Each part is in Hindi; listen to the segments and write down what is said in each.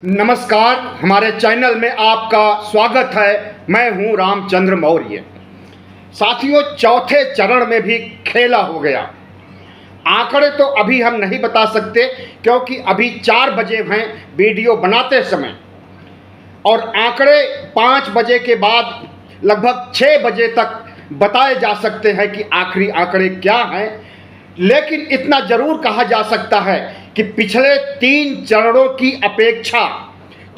नमस्कार, हमारे चैनल में आपका स्वागत है। मैं हूं रामचंद्र मौर्य। साथियों, चौथे चरण में भी खेला हो गया। आंकड़े तो अभी हम नहीं बता सकते क्योंकि अभी 4 बजे हैं वीडियो बनाते समय, और आंकड़े 5 बजे के बाद लगभग 6 बजे तक बताए जा सकते हैं कि आखिरी आंकड़े क्या हैं। लेकिन इतना जरूर कहा जा सकता है कि पिछले 3 चरणों की अपेक्षा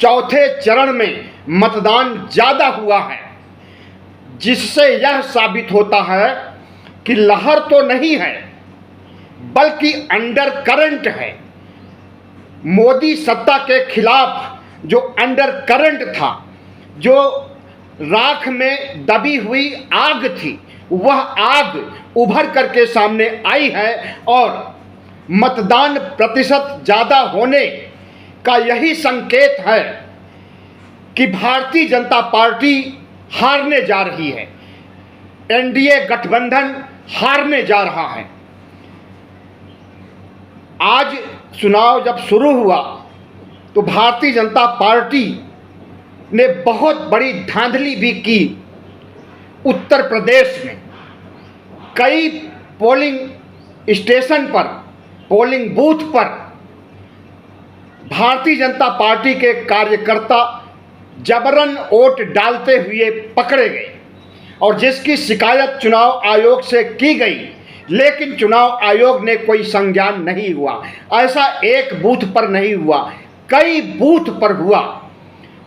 चौथे चरण में मतदान ज़्यादा हुआ है, जिससे यह साबित होता है कि लहर तो नहीं है बल्कि अंडर करंट है। मोदी सत्ता के खिलाफ जो अंडर करंट था, जो राख में दबी हुई आग थी, वह आग उभर करके सामने आई है और मतदान प्रतिशत ज़्यादा होने का यही संकेत है कि भारतीय जनता पार्टी हारने जा रही है, एनडीए गठबंधन हारने जा रहा है। आज चुनाव जब शुरू हुआ तो भारतीय जनता पार्टी ने बहुत बड़ी धांधली भी की। उत्तर प्रदेश में कई पोलिंग स्टेशन पर, पोलिंग बूथ पर भारतीय जनता पार्टी के कार्यकर्ता जबरन वोट डालते हुए पकड़े गए, और जिसकी शिकायत चुनाव आयोग से की गई, लेकिन चुनाव आयोग ने कोई संज्ञान नहीं हुआ। ऐसा एक बूथ पर नहीं हुआ, कई बूथ पर हुआ।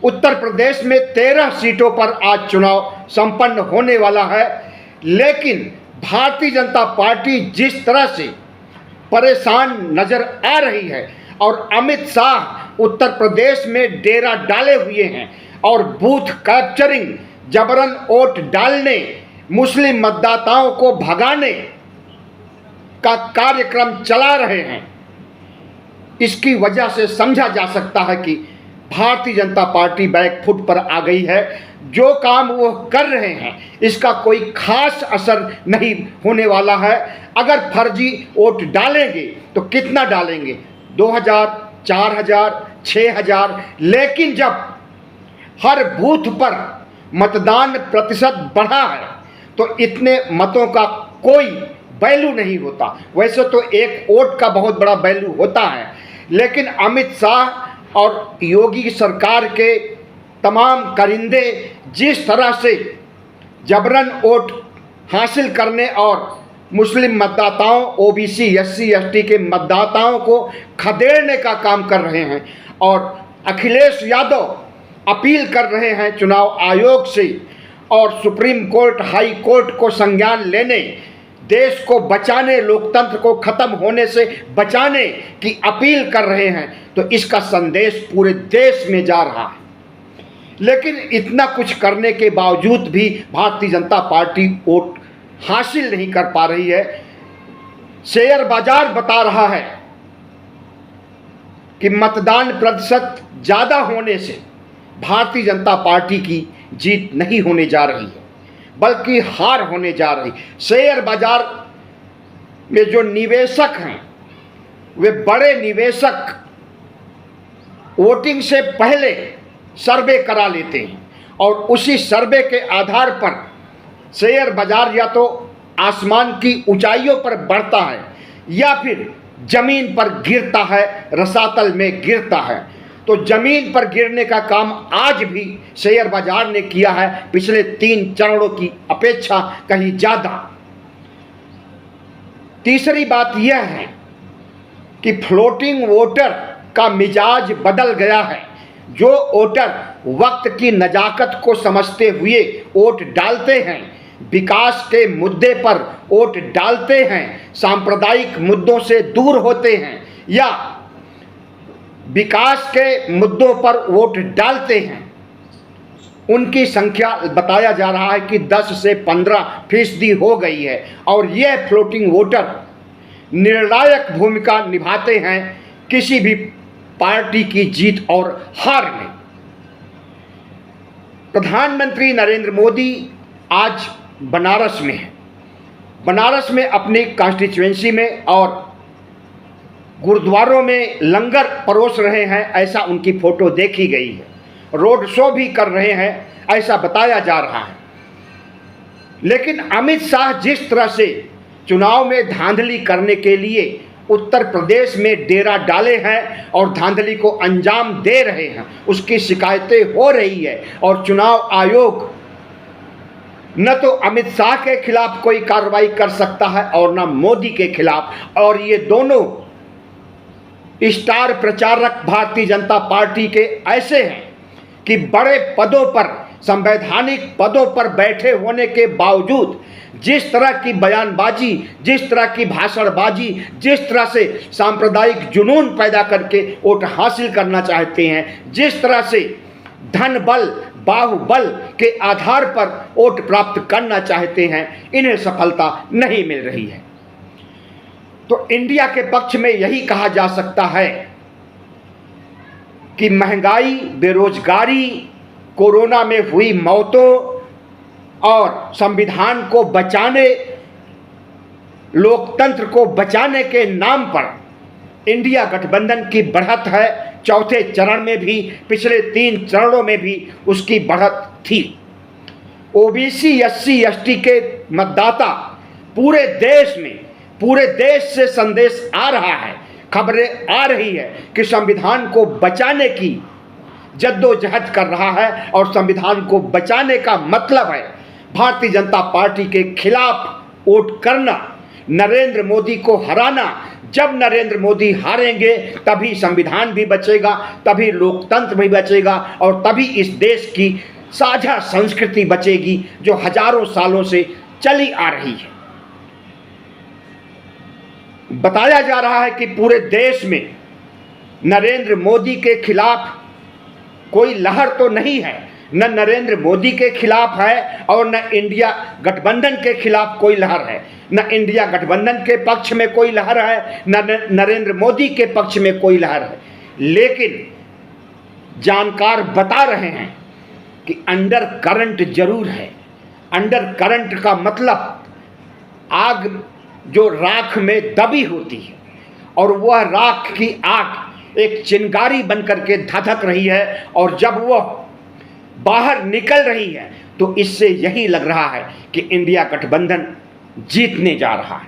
उत्तर प्रदेश में 13 सीटों पर आज चुनाव संपन्न होने वाला है, लेकिन भारतीय जनता पार्टी जिस तरह से परेशान नजर आ रही है, और अमित शाह उत्तर प्रदेश में डेरा डाले हुए हैं और बूथ कैप्चरिंग, जबरन वोट डालने, मुस्लिम मतदाताओं को भगाने का कार्यक्रम चला रहे हैं, इसकी वजह से समझा जा सकता है कि भारतीय जनता पार्टी बैकफुट पर आ गई है। जो काम वो कर रहे हैं इसका कोई खास असर नहीं होने वाला है। अगर फर्जी वोट डालेंगे तो कितना डालेंगे, 2000, 4000, 6000, लेकिन जब हर बूथ पर मतदान प्रतिशत बढ़ा है तो इतने मतों का कोई वैल्यू नहीं होता। वैसे तो एक वोट का बहुत बड़ा वैल्यू होता है, लेकिन अमित शाह और योगी सरकार के तमाम करिंदे जिस तरह से जबरन वोट हासिल करने और मुस्लिम मतदाताओं, ओबीसी, एससी, एसटी के मतदाताओं को खदेड़ने का काम कर रहे हैं, और अखिलेश यादव अपील कर रहे हैं चुनाव आयोग से और सुप्रीम कोर्ट, हाई कोर्ट को संज्ञान लेने, देश को बचाने, लोकतंत्र को खत्म होने से बचाने की अपील कर रहे हैं, तो इसका संदेश पूरे देश में जा रहा है। लेकिन इतना कुछ करने के बावजूद भी भारतीय जनता पार्टी वोट हासिल नहीं कर पा रही है। शेयर बाजार बता रहा है कि मतदान प्रतिशत ज़्यादा होने से भारतीय जनता पार्टी की जीत नहीं होने जा रही है, बल्कि हार होने जा रही। शेयर बाजार में जो निवेशक हैं, वे बड़े निवेशक वोटिंग से पहले सर्वे करा लेते हैं, और उसी सर्वे के आधार पर शेयर बाजार या तो आसमान की ऊंचाइयों पर बढ़ता है या फिर जमीन पर गिरता है, रसातल में गिरता है। तो जमीन पर गिरने का काम आज भी शेयर बाजार ने किया है, पिछले 3 चरणों की अपेक्षा कहीं ज़्यादा। तीसरी बात यह है कि फ्लोटिंग वोटर का मिजाज बदल गया है। जो वोटर वक्त की नजाकत को समझते हुए वोट डालते हैं, विकास के मुद्दे पर वोट डालते हैं, सांप्रदायिक मुद्दों से दूर होते हैं या विकास के मुद्दों पर वोट डालते हैं, उनकी संख्या बताया जा रहा है कि 10 से 15% हो गई है, और यह फ्लोटिंग वोटर निर्णायक भूमिका निभाते हैं किसी भी पार्टी की जीत और हार में। प्रधानमंत्री नरेंद्र मोदी आज बनारस में है। बनारस में अपनी कॉन्स्टिट्यूएंसी में और गुरुद्वारों में लंगर परोस रहे हैं, ऐसा उनकी फोटो देखी गई है। रोड शो भी कर रहे हैं, ऐसा बताया जा रहा है। लेकिन अमित शाह जिस तरह से चुनाव में धांधली करने के लिए उत्तर प्रदेश में डेरा डाले हैं और धांधली को अंजाम दे रहे हैं, उसकी शिकायतें हो रही है। और चुनाव आयोग न तो अमित शाह के खिलाफ कोई कार्रवाई कर सकता है और न मोदी के खिलाफ। और ये दोनों स्टार प्रचारक भारतीय जनता पार्टी के ऐसे हैं कि बड़े पदों पर, संवैधानिक पदों पर बैठे होने के बावजूद जिस तरह की बयानबाजी, जिस तरह की भाषणबाजी, जिस तरह से सांप्रदायिक जुनून पैदा करके वोट हासिल करना चाहते हैं, जिस तरह से धन बल, बाहुबल के आधार पर वोट प्राप्त करना चाहते हैं, इन्हें सफलता नहीं मिल रही है। तो इंडिया के पक्ष में यही कहा जा सकता है कि महंगाई, बेरोजगारी, कोरोना में हुई मौतों और संविधान को बचाने, लोकतंत्र को बचाने के नाम पर इंडिया गठबंधन की बढ़त है। चौथे चरण में भी, पिछले 3 चरणों में भी उसकी बढ़त थी। ओबीसी, एससी, एसटी के मतदाता पूरे देश में, पूरे देश से संदेश आ रहा है, खबरें आ रही है कि संविधान को बचाने की जद्दोजहद कर रहा है। और संविधान को बचाने का मतलब है भारतीय जनता पार्टी के खिलाफ वोट करना, नरेंद्र मोदी को हराना। जब नरेंद्र मोदी हारेंगे तभी संविधान भी बचेगा, तभी लोकतंत्र भी बचेगा और तभी इस देश की साझा संस्कृति बचेगी जो हजारों सालों से चली आ रही है। बताया जा रहा है कि पूरे देश में नरेंद्र मोदी के खिलाफ कोई लहर तो नहीं है, न नरेंद्र मोदी के खिलाफ है और न इंडिया गठबंधन के खिलाफ कोई लहर है। न इंडिया गठबंधन के पक्ष में कोई लहर है, न नरेंद्र मोदी के पक्ष में कोई लहर है। लेकिन जानकार बता रहे हैं कि अंडर करंट जरूर है। अंडर करंट का मतलब आग जो राख में दबी होती है और वह राख की आग एक चिंगारी बनकर के धधक रही है, और जब वह बाहर निकल रही है तो इससे यही लग रहा है कि इंडिया गठबंधन जीतने जा रहा है।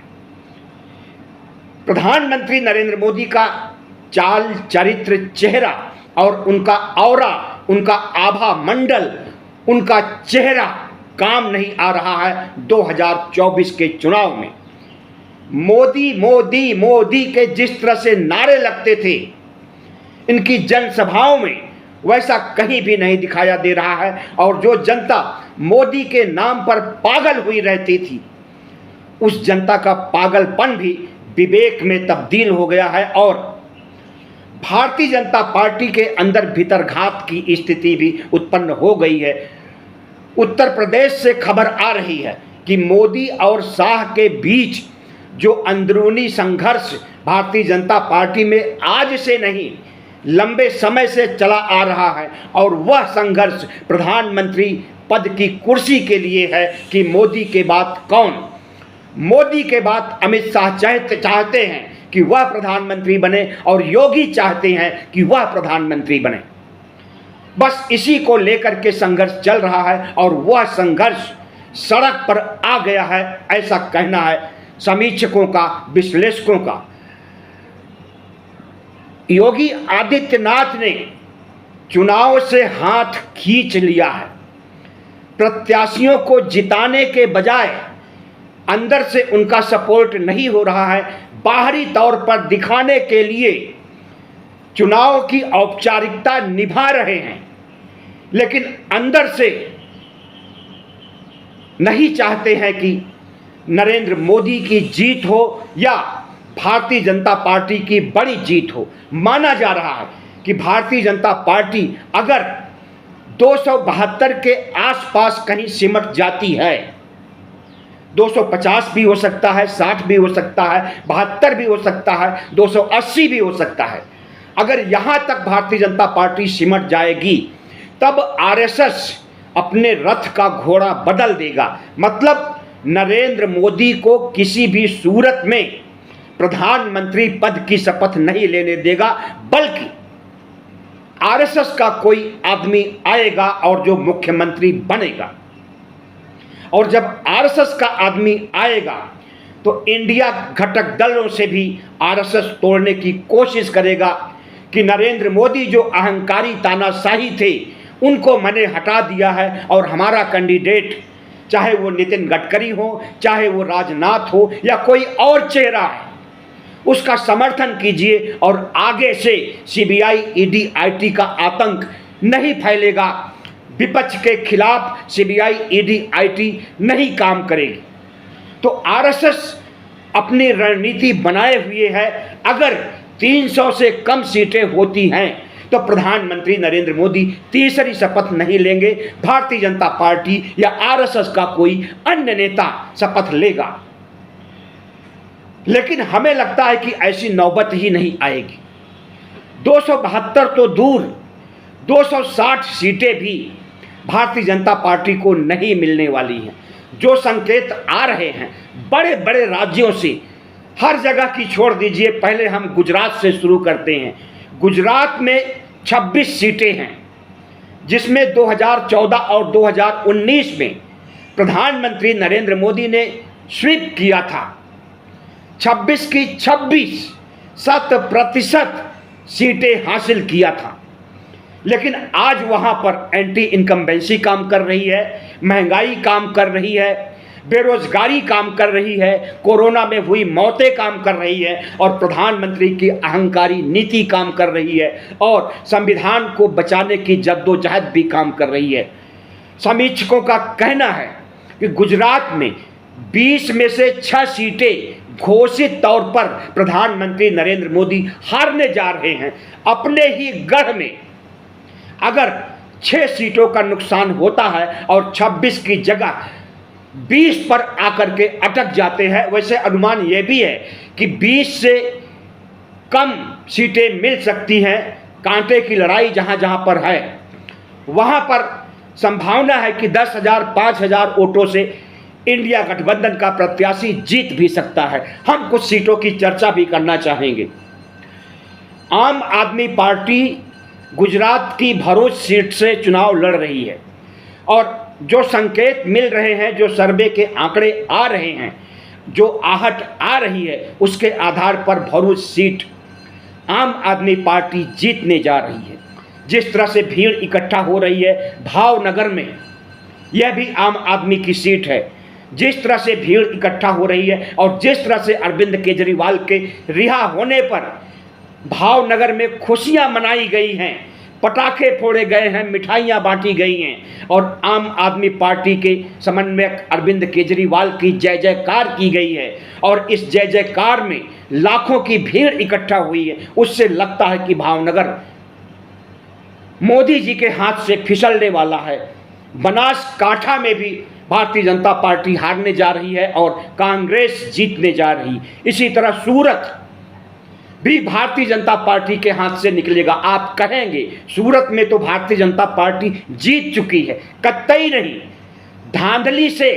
प्रधानमंत्री नरेंद्र मोदी का चाल, चरित्र, चेहरा और उनका ऑरा, उनका आभा मंडल, उनका चेहरा काम नहीं आ रहा है 2024 के चुनाव में। मोदी मोदी मोदी के जिस तरह से नारे लगते थे इनकी जनसभाओं में, वैसा कहीं भी नहीं दिखाया दे रहा है। और जो जनता मोदी के नाम पर पागल हुई रहती थी, उस जनता का पागलपन भी विवेक में तब्दील हो गया है और भारतीय जनता पार्टी के अंदर भीतरघात की स्थिति भी उत्पन्न हो गई है। उत्तर प्रदेश से खबर आ रही है कि मोदी और शाह के बीच जो अंदरूनी संघर्ष भारतीय जनता पार्टी में आज से नहीं, लंबे समय से चला आ रहा है, और वह संघर्ष प्रधानमंत्री पद की कुर्सी के लिए है कि मोदी के बाद कौन। मोदी के बाद अमित शाह चाहते हैं कि वह प्रधानमंत्री बने और योगी चाहते हैं कि वह प्रधानमंत्री बने। बस इसी को लेकर के संघर्ष चल रहा है और वह संघर्ष सड़क पर आ गया है, ऐसा कहना है समीक्षकों का, विश्लेषकों का। योगी आदित्यनाथ ने चुनाव से हाथ खींच लिया है। प्रत्याशियों को जिताने के बजाय अंदर से उनका सपोर्ट नहीं हो रहा है। बाहरी तौर पर दिखाने के लिए चुनाव की औपचारिकता निभा रहे हैं, लेकिन अंदर से नहीं चाहते हैं कि नरेंद्र मोदी की जीत हो या भारतीय जनता पार्टी की बड़ी जीत हो। माना जा रहा है कि भारतीय जनता पार्टी अगर 272 के आसपास कहीं सिमट जाती है, 250 भी हो सकता है, 60 भी हो सकता है, 72 भी हो सकता है, 280 भी हो सकता है, अगर यहां तक भारतीय जनता पार्टी सिमट जाएगी तब आरएसएस अपने रथ का घोड़ा बदल देगा। मतलब नरेंद्र मोदी को किसी भी सूरत में प्रधानमंत्री पद की शपथ नहीं लेने देगा, बल्कि आरएसएस का कोई आदमी आएगा और जो मुख्यमंत्री बनेगा। और जब आरएसएस का आदमी आएगा तो इंडिया घटक दलों से भी आरएसएस तोड़ने की कोशिश करेगा कि नरेंद्र मोदी जो अहंकारी तानाशाही थे उनको मैंने हटा दिया है और हमारा कैंडिडेट, चाहे वो नितिन गडकरी हो, चाहे वो राजनाथ हो या कोई और चेहरा है, उसका समर्थन कीजिए और आगे से सीबीआई, ईडी, आईटी का आतंक नहीं फैलेगा। विपक्ष के खिलाफ सीबीआई, ईडी, आईटी नहीं काम करेगी। तो आरएसएस अपनी रणनीति बनाए हुए है। अगर 300 से कम सीटें होती हैं तो प्रधानमंत्री नरेंद्र मोदी तीसरी शपथ नहीं लेंगे, भारतीय जनता पार्टी या आरएसएस का कोई अन्य नेता शपथ लेगा। लेकिन हमें लगता है कि ऐसी नौबत ही नहीं आएगी। 272 तो दूर, 260 सीटें भी भारतीय जनता पार्टी को नहीं मिलने वाली हैं। जो संकेत आ रहे हैं बड़े बड़े राज्यों से, हर जगह की छोड़ दीजिए, पहले हम गुजरात से शुरू करते हैं। गुजरात में 26 सीटें हैं, जिसमें 2014 और 2019 में प्रधानमंत्री नरेंद्र मोदी ने स्वीप किया था। 26 की 26 100% सीटें हासिल किया था। लेकिन आज वहां पर एंटी इनकम्बेंसी काम कर रही है, महंगाई काम कर रही है, बेरोजगारी काम कर रही है, कोरोना में हुई मौतें काम कर रही है और प्रधानमंत्री की अहंकारी नीति काम कर रही है और संविधान को बचाने की जद्दोजहद भी काम कर रही है। समीक्षकों का कहना है कि गुजरात में 20 में से 6 सीटें घोषित तौर पर प्रधानमंत्री नरेंद्र मोदी हारने जा रहे हैं। अपने ही गढ़ में अगर 6 सीटों का नुकसान होता है और 26 की जगह 20 पर आकर के अटक जाते हैं, वैसे अनुमान यह भी है कि 20 से कम सीटें मिल सकती हैं। कांटे की लड़ाई जहां जहां पर है वहां पर संभावना है कि 10,000 5,000 वोटों से इंडिया गठबंधन का प्रत्याशी जीत भी सकता है। हम कुछ सीटों की चर्चा भी करना चाहेंगे। आम आदमी पार्टी गुजरात की भरूच सीट से चुनाव लड़ रही है और जो संकेत मिल रहे हैं, जो सर्वे के आंकड़े आ रहे हैं, जो आहट आ रही है, उसके आधार पर भरूच सीट आम आदमी पार्टी जीतने जा रही है। जिस तरह से भीड़ इकट्ठा हो रही है भावनगर में, यह भी आम आदमी की सीट है। जिस तरह से भीड़ इकट्ठा हो रही है और जिस तरह से अरविंद केजरीवाल के रिहा होने पर भावनगर में खुशियां मनाई गई हैं, पटाखे फोड़े गए हैं, मिठाइयां बांटी गई हैं और आम आदमी पार्टी के समन्वयक अरविंद केजरीवाल की जय जयकार की गई है और इस जय जयकार में लाखों की भीड़ इकट्ठा हुई है। उससे लगता है कि भावनगर मोदी जी के हाथ से फिसलने वाला है। बनासकांठा में भी भारतीय जनता पार्टी हारने जा रही है और कांग्रेस जीतने जा रही। इसी तरह सूरत भी भारतीय जनता पार्टी के हाथ से निकलेगा। आप कहेंगे सूरत में तो भारतीय जनता पार्टी जीत चुकी है, कतई नहीं। धांधली से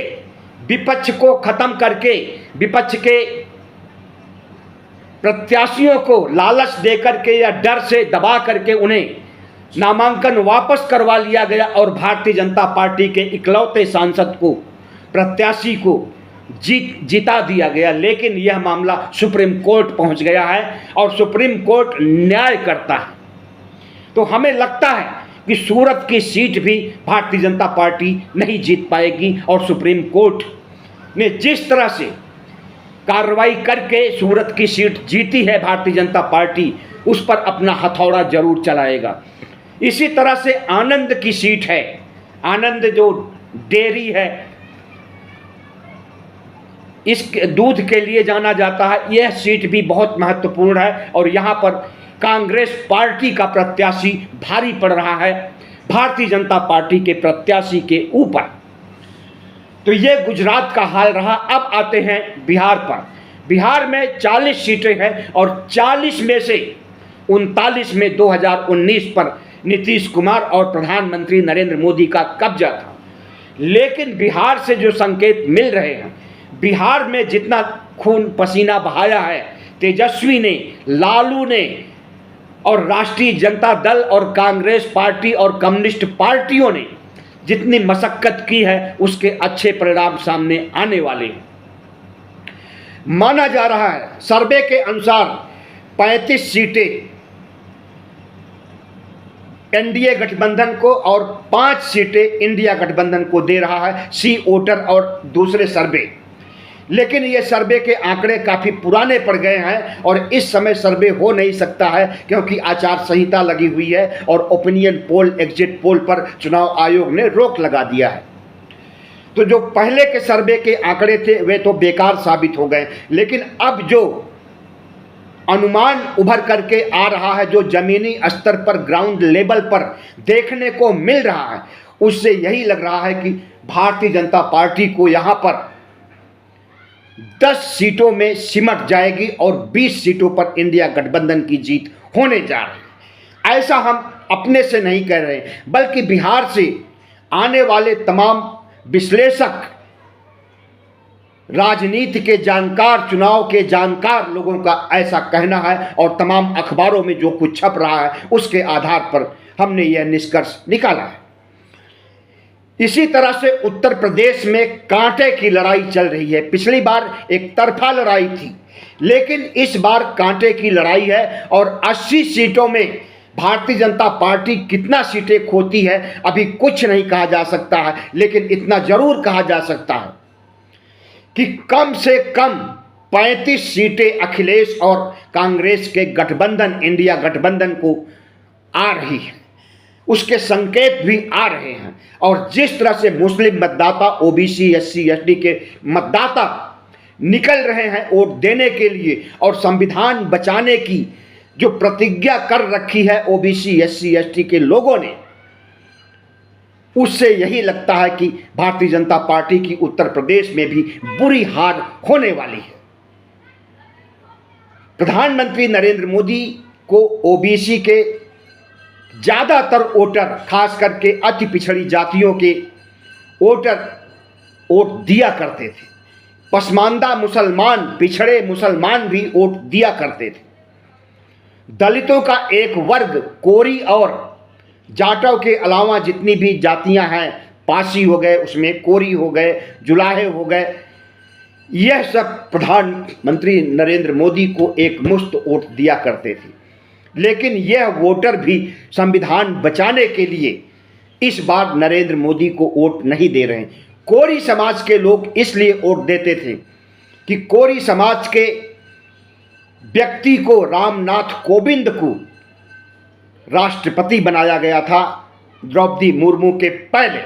विपक्ष को खत्म करके, विपक्ष के प्रत्याशियों को लालच दे करके या डर से दबा करके उन्हें नामांकन वापस करवा लिया गया और भारतीय जनता पार्टी के इकलौते सांसद को, प्रत्याशी को जीता दिया गया। लेकिन यह मामला सुप्रीम कोर्ट पहुंच गया है और सुप्रीम कोर्ट न्याय करता है। तो हमें लगता है कि सूरत की सीट भी भारतीय जनता पार्टी नहीं जीत पाएगी और सुप्रीम कोर्ट ने जिस तरह से कार्रवाई करके सूरत की सीट जीती है भारतीय जनता पार्टी, उस पर अपना हथौड़ा जरूर चलाएगा। इसी तरह से आनंद की सीट है, आनंद जो डेयरी है, इस दूध के लिए जाना जाता है, यह सीट भी बहुत महत्वपूर्ण है और यहाँ पर कांग्रेस पार्टी का प्रत्याशी भारी पड़ रहा है भारतीय जनता पार्टी के प्रत्याशी के ऊपर। तो ये गुजरात का हाल रहा। अब आते हैं बिहार पर। बिहार में 40 सीटें हैं और 40 में से 39 में 2019 पर नीतीश कुमार और प्रधानमंत्री नरेंद्र मोदी का कब्जा था। लेकिन बिहार से जो संकेत मिल रहे हैं, बिहार में जितना खून पसीना बहाया है तेजस्वी ने, लालू ने और राष्ट्रीय जनता दल और कांग्रेस पार्टी और कम्युनिस्ट पार्टियों ने जितनी मशक्कत की है उसके अच्छे परिणाम सामने आने वाले हैं। माना जा रहा है सर्वे के अनुसार 35 सीटें एनडीए गठबंधन को और 5 सीटें इंडिया गठबंधन को दे रहा है सी वोटर और दूसरे सर्वे। लेकिन ये सर्वे के आंकड़े काफ़ी पुराने पड़ गए हैं और इस समय सर्वे हो नहीं सकता है क्योंकि आचार संहिता लगी हुई है और ओपिनियन पोल, एग्जिट पोल पर चुनाव आयोग ने रोक लगा दिया है। तो जो पहले के सर्वे के आंकड़े थे वे तो बेकार साबित हो गए, लेकिन अब जो अनुमान उभर करके आ रहा है, जो जमीनी स्तर पर ग्राउंड लेवल पर देखने को मिल रहा है, उससे यही लग रहा है कि भारतीय जनता पार्टी को यहाँ पर 10 सीटों में सिमट जाएगी और 20 सीटों पर इंडिया गठबंधन की जीत होने जा रही है। ऐसा हम अपने से नहीं कह रहे हैं, बल्कि बिहार से आने वाले तमाम विश्लेषक, राजनीति के जानकार, चुनाव के जानकार लोगों का ऐसा कहना है और तमाम अखबारों में जो कुछ छप रहा है उसके आधार पर हमने यह निष्कर्ष निकाला है। इसी तरह से उत्तर प्रदेश में कांटे की लड़ाई चल रही है। पिछली बार एक तरफा लड़ाई थी, लेकिन इस बार कांटे की लड़ाई है और 80 सीटों में भारतीय जनता पार्टी कितना सीटें खोती है अभी कुछ नहीं कहा जा सकता है, लेकिन इतना जरूर कहा जा सकता है कि कम से कम 35 सीटें अखिलेश और कांग्रेस के गठबंधन, इंडिया गठबंधन को आ रही है, उसके संकेत भी आ रहे हैं। और जिस तरह से मुस्लिम मतदाता, ओबीसी, एससी, एसटी के मतदाता निकल रहे हैं वोट देने के लिए और संविधान बचाने की जो प्रतिज्ञा कर रखी है ओबीसी, एससी, एसटी के लोगों ने, उससे यही लगता है कि भारतीय जनता पार्टी की उत्तर प्रदेश में भी बुरी हार होने वाली है। प्रधानमंत्री नरेंद्र मोदी को ओबीसी के ज़्यादातर वोटर, खास करके अति पिछड़ी जातियों के वोटर वोट दिया करते थे। पसमानदा मुसलमान, पिछड़े मुसलमान भी वोट दिया करते थे। दलितों का एक वर्ग, कोरी और जाटव के अलावा जितनी भी जातियां हैं, पासी हो गए, उसमें कोरी हो गए, जुलाहे हो गए, यह सब प्रधानमंत्री नरेंद्र मोदी को एक मुश्त वोट दिया करते थे। लेकिन यह वोटर भी संविधान बचाने के लिए इस बार नरेंद्र मोदी को वोट नहीं दे रहे हैं। कोरी समाज के लोग इसलिए वोट देते थे कि कोरी समाज के व्यक्ति को, रामनाथ कोविंद को राष्ट्रपति बनाया गया था द्रौपदी मुर्मू के पहले,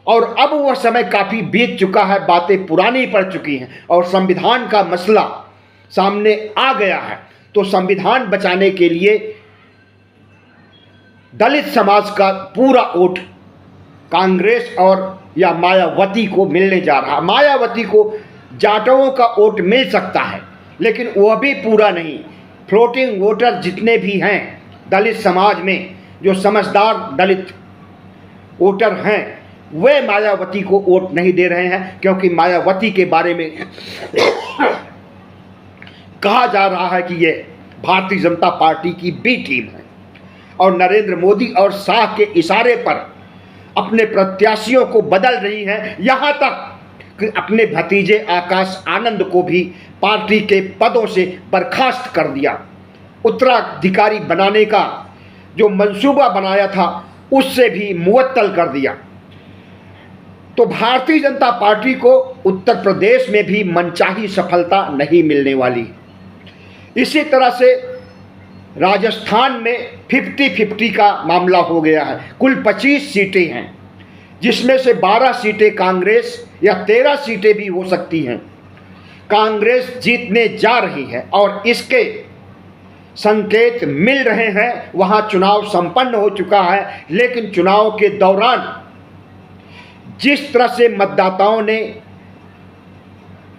और अब वह समय काफ़ी बीत चुका है, बातें पुरानी पड़ चुकी हैं और संविधान का मसला सामने आ गया है। तो संविधान बचाने के लिए दलित समाज का पूरा वोट कांग्रेस और या मायावती को मिलने जा रहा है। मायावती को जाटवों का वोट मिल सकता है, लेकिन वह भी पूरा नहीं। फ्लोटिंग वोटर जितने भी हैं दलित समाज में, जो समझदार दलित वोटर हैं, वे मायावती को वोट नहीं दे रहे हैं, क्योंकि मायावती के बारे में कहा जा रहा है कि ये भारतीय जनता पार्टी की बी टीम है और नरेंद्र मोदी और शाह के इशारे पर अपने प्रत्याशियों को बदल रही है। यहाँ तक कि अपने भतीजे आकाश आनंद को भी पार्टी के पदों से बर्खास्त कर दिया। उत्तराधिकारी बनाने का जो मंसूबा बनाया था उससे भी मुअत्तल कर दिया। तो भारतीय जनता पार्टी को उत्तर प्रदेश में भी मनचाही सफलता नहीं मिलने वाली। इसी तरह से राजस्थान में 50-50 का मामला हो गया है। कुल 25 सीटें हैं, जिसमें से 12 सीटें कांग्रेस या 13 सीटें भी हो सकती हैं कांग्रेस जीतने जा रही है और इसके संकेत मिल रहे हैं। वहां चुनाव संपन्न हो चुका है, लेकिन चुनाव के दौरान जिस तरह से मतदाताओं ने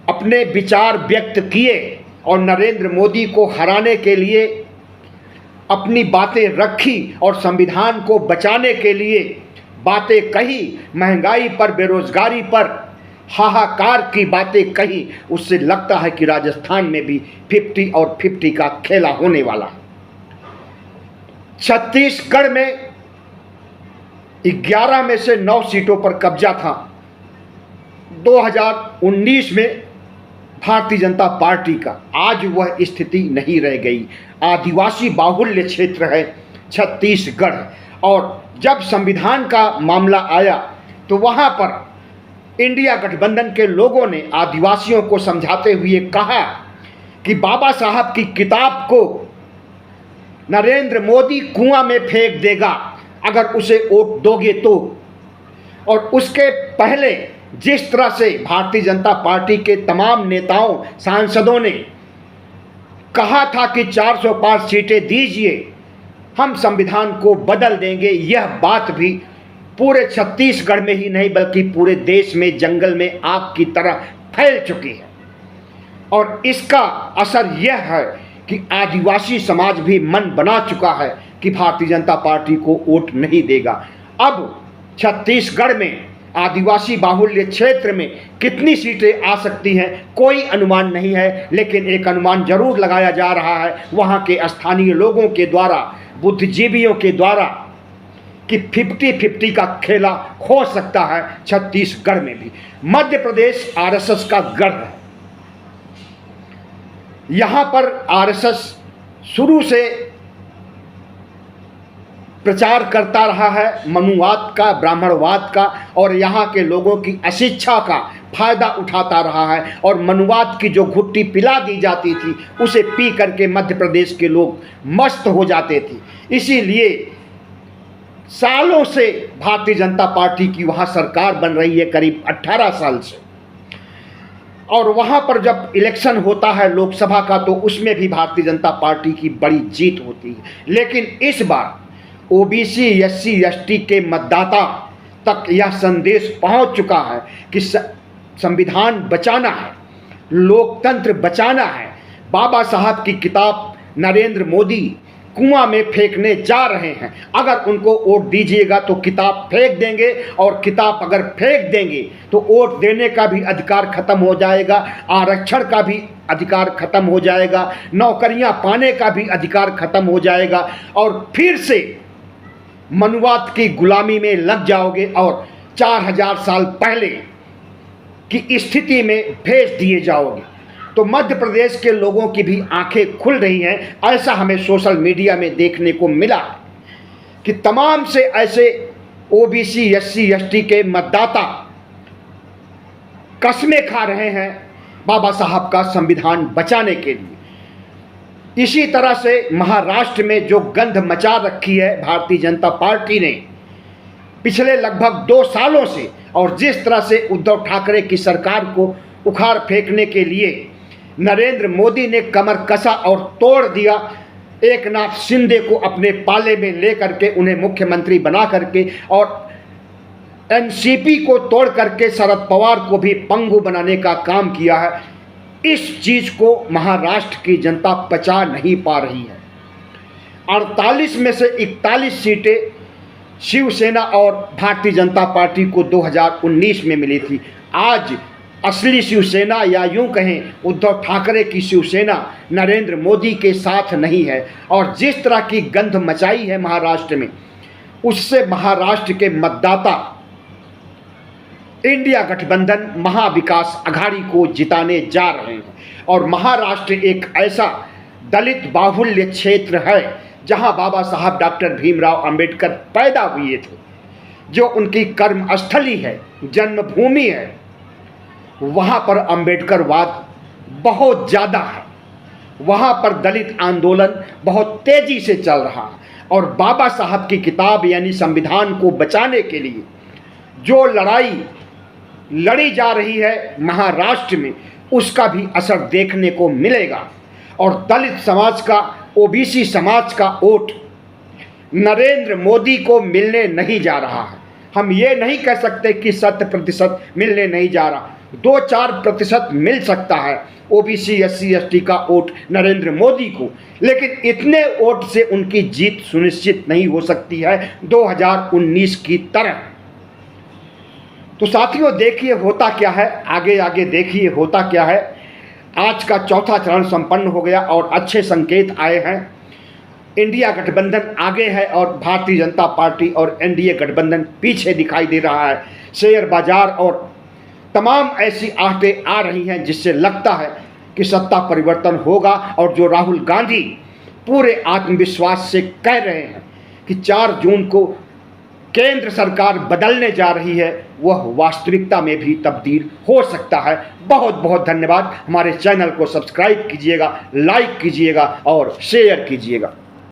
अपने विचार व्यक्त किए और नरेंद्र मोदी को हराने के लिए अपनी बातें रखी और संविधान को बचाने के लिए बातें कही, महंगाई पर, बेरोजगारी पर, हाहाकार की बातें कही, उससे लगता है कि राजस्थान में भी 50 और 50 का खेला होने वाला है। छत्तीसगढ़ में 11 में से 9 सीटों पर कब्जा था। 2019 में भारतीय जनता पार्टी का आज वह स्थिति नहीं रह गई। आदिवासी बाहुल्य क्षेत्र है छत्तीसगढ़, और जब संविधान का मामला आया तो वहां पर इंडिया गठबंधन के लोगों ने आदिवासियों को समझाते हुए कहा कि बाबा साहब की किताब को नरेंद्र मोदी कुआं में फेंक देगा अगर उसे वोट दोगे तो। और उसके पहले जिस तरह से भारतीय जनता पार्टी के तमाम नेताओं सांसदों ने कहा था कि 400 पार सीटें दीजिए, हम संविधान को बदल देंगे, यह बात भी पूरे छत्तीसगढ़ में ही नहीं बल्कि पूरे देश में जंगल में आग की तरह फैल चुकी है। और इसका असर यह है कि आदिवासी समाज भी मन बना चुका है कि भारतीय जनता पार्टी को वोट नहीं देगा। अब छत्तीसगढ़ में आदिवासी बाहुल्य क्षेत्र में कितनी सीटें आ सकती हैं कोई अनुमान नहीं है, लेकिन एक अनुमान जरूर लगाया जा रहा है वहाँ के स्थानीय लोगों के द्वारा, बुद्धिजीवियों के द्वारा, कि 50-50 का खेला हो सकता है छत्तीसगढ़ में भी। मध्य प्रदेश आरएसएस का गढ़ है। यहाँ पर आरएसएस शुरू से प्रचार करता रहा है मनुवाद का, ब्राह्मणवाद का, और यहाँ के लोगों की अशिक्षा का फायदा उठाता रहा है। और मनुवाद की जो घुट्टी पिला दी जाती थी उसे पी करके मध्य प्रदेश के लोग मस्त हो जाते थे। इसीलिए सालों से भारतीय जनता पार्टी की वहाँ सरकार बन रही है, करीब 18 साल से। और वहाँ पर जब इलेक्शन होता है लोकसभा का तो उसमें भी भारतीय जनता पार्टी की बड़ी जीत होती है। लेकिन इस बार ओबीसी, एससी, एसटी के मतदाता तक यह संदेश पहुंच चुका है कि संविधान बचाना है, लोकतंत्र बचाना है। बाबा साहब की किताब नरेंद्र मोदी कुआं में फेंकने जा रहे हैं। अगर उनको वोट दीजिएगा तो किताब फेंक देंगे, और किताब अगर फेंक देंगे तो वोट देने का भी अधिकार खत्म हो जाएगा, आरक्षण का भी अधिकार खत्म हो जाएगा, नौकरियां पाने का भी अधिकार खत्म हो जाएगा, और फिर से मनुवाद की गुलामी में लग जाओगे और 4000 साल पहले की स्थिति में भेज दिए जाओगे। तो मध्य प्रदेश के लोगों की भी आंखें खुल रही हैं। ऐसा हमें सोशल मीडिया में देखने को मिला कि तमाम से ऐसे ओबीसी, एससी, एसटी के मतदाता कसमें खा रहे हैं बाबा साहब का संविधान बचाने के लिए। इसी तरह से महाराष्ट्र में जो गंध मचा रखी है भारतीय जनता पार्टी ने पिछले लगभग 2 सालों से, और जिस तरह से उद्धव ठाकरे की सरकार को उखाड़ फेंकने के लिए नरेंद्र मोदी ने कमर कसा और तोड़ दिया, एकनाथ शिंदे को अपने पाले में लेकर के उन्हें मुख्यमंत्री बना करके, और एनसीपी को तोड़ करके शरद पवार को भी पंगु बनाने का काम किया है। इस चीज को महाराष्ट्र की जनता पचा नहीं पा रही है। 48 में से 41 सीटें शिवसेना और भारतीय जनता पार्टी को 2019 में मिली थी। आज असली शिवसेना, या यूं कहें उद्धव ठाकरे की शिवसेना, नरेंद्र मोदी के साथ नहीं है। और जिस तरह की गंध मचाई है महाराष्ट्र में, उससे महाराष्ट्र के मतदाता इंडिया गठबंधन महाविकास अघाड़ी को जिताने जा रहे हैं। और महाराष्ट्र एक ऐसा दलित बाहुल्य क्षेत्र है जहां बाबा साहब डॉक्टर भीमराव अंबेडकर पैदा हुए थे, जो उनकी कर्मस्थली है, जन्मभूमि है। वहां पर अंबेडकरवाद बहुत ज़्यादा है, वहां पर दलित आंदोलन बहुत तेजी से चल रहा है। और बाबा साहब की किताब यानी संविधान को बचाने के लिए जो लड़ाई लड़ी जा रही है महाराष्ट्र में, उसका भी असर देखने को मिलेगा। और दलित समाज का, ओबीसी समाज का वोट नरेंद्र मोदी को मिलने नहीं जा रहा है। हम ये नहीं कह सकते कि 100% मिलने नहीं जा रहा, 2-4% मिल सकता है ओबीसी, एससी, एसटी का वोट नरेंद्र मोदी को, लेकिन इतने वोट से उनकी जीत सुनिश्चित नहीं हो सकती है 2019 की तरह। तो साथियों देखिए होता क्या है, आगे आगे देखिए होता क्या है। आज का चौथा चरण संपन्न हो गया और अच्छे संकेत आए हैं। इंडिया गठबंधन आगे है और भारतीय जनता पार्टी और एनडीए गठबंधन पीछे दिखाई दे रहा है। शेयर बाजार और तमाम ऐसी आहटें आ रही हैं जिससे लगता है कि सत्ता परिवर्तन होगा। और जो राहुल गांधी पूरे आत्मविश्वास से कह रहे हैं कि 4 जून को केंद्र सरकार बदलने जा रही है, वह वास्तविकता में भी तब्दील हो सकता है। बहुत बहुत धन्यवाद। हमारे चैनल को सब्सक्राइब कीजिएगा, लाइक कीजिएगा और शेयर कीजिएगा।